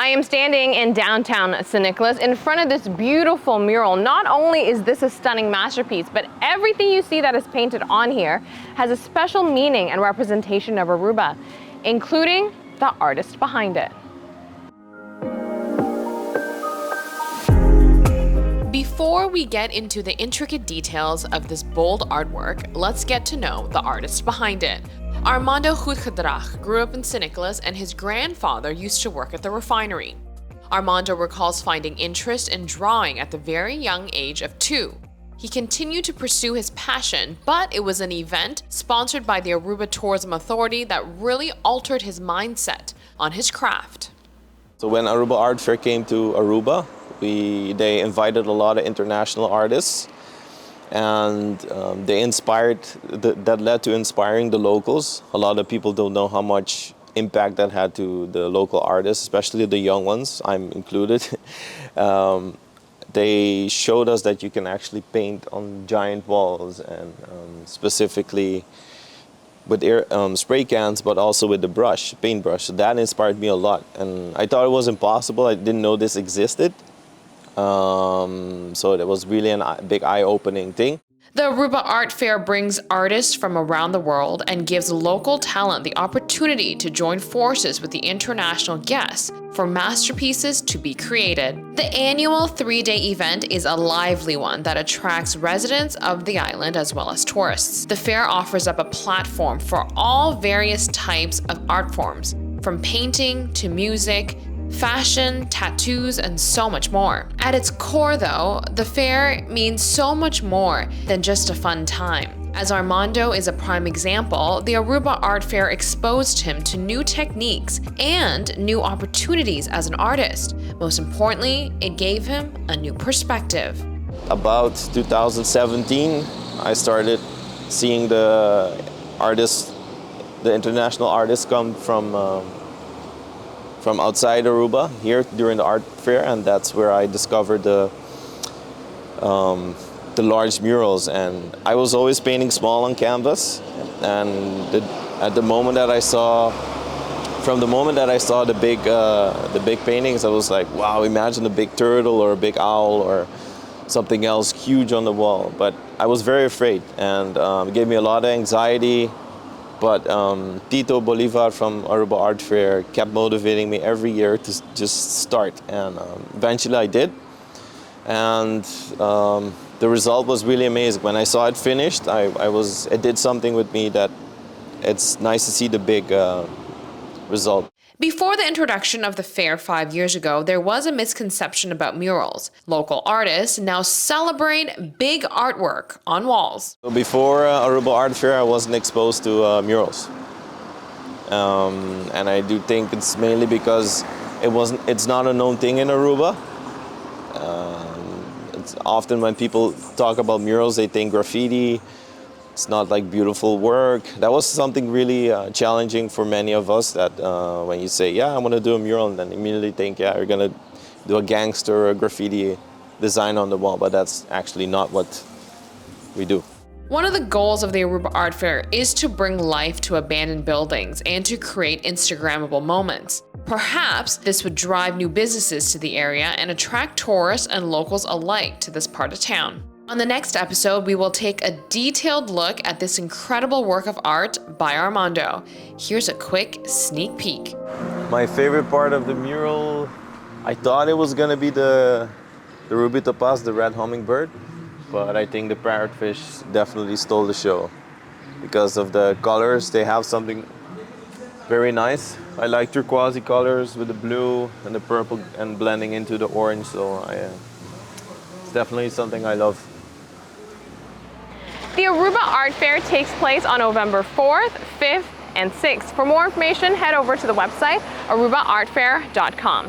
I am standing in downtown St. Nicholas in front of this beautiful mural. Not only is this a stunning masterpiece, but everything you see that is painted on here has a special meaning and representation of Aruba, including the artist behind it. Before we get into the intricate details of this bold artwork, let's get to know the artist behind it. Armando Huitgedrag grew up in St. Nicholas, and his grandfather used to work at the refinery. Armando recalls finding interest in drawing at the very young age of 2. He continued to pursue his passion, but it was an event sponsored by the Aruba Tourism Authority that really altered his mindset on his craft. So when Aruba Art Fair came to Aruba, they invited a lot of international artists, and that led to inspiring the locals. A lot of people don't know how much impact that had to the local artists, especially the young ones, I'm included. They showed us that you can actually paint on giant walls, and specifically with spray cans, but also with the paintbrush. So that inspired me a lot, and I thought it was impossible. I didn't know this existed. So it was really a big eye-opening thing. The Aruba Art Fair brings artists from around the world and gives local talent the opportunity to join forces with the international guests for masterpieces to be created. The annual 3-day event is a lively one that attracts residents of the island as well as tourists. The fair offers up a platform for all various types of art forms, from painting to music, fashion, tattoos, and so much more. At its core though, the fair means so much more than just a fun time. As Armando is a prime example, the Aruba Art Fair exposed him to new techniques and new opportunities as an artist. Most importantly, it gave him a new perspective. About 2017, I started seeing the international artists come from outside Aruba here during the art fair, and that's where I discovered the large murals. And I was always painting small on canvas, and from the moment that I saw the big paintings, I was like, wow, imagine a big turtle or a big owl or something else huge on the wall. But I was very afraid, and it gave me a lot of anxiety. But Tito Bolivar from Aruba Art Fair kept motivating me every year to just start, and eventually I did. And the result was really amazing. When I saw it finished, it did something with me that it's nice to see the big result. Before the introduction of the fair 5 years ago, there was a misconception about murals. Local artists now celebrate big artwork on walls. So before Aruba Art Fair, I wasn't exposed to murals. And I do think it's mainly because it's not a known thing in Aruba. It's often when people talk about murals, they think graffiti. It's not like beautiful work. That was something really challenging for many of us, that when you say, yeah, I want to do a mural, and then immediately think, yeah, you're going to do a gangster or a graffiti design on the wall, but that's actually not what we do. One of the goals of the Aruba Art Fair is to bring life to abandoned buildings and to create Instagrammable moments. Perhaps this would drive new businesses to the area and attract tourists and locals alike to this part of town. On the next episode, we will take a detailed look at this incredible work of art by Armando. Here's a quick sneak peek. My favorite part of the mural, I thought it was going to be the ruby topaz, the red hummingbird, but I think the parrotfish definitely stole the show. Because of the colors, they have something very nice. I like turquoise colors with the blue and the purple and blending into the orange, so it's definitely something I love. The Aruba Art Fair takes place on November 4th, 5th, and 6th. For more information, head over to the website arubaartfair.com.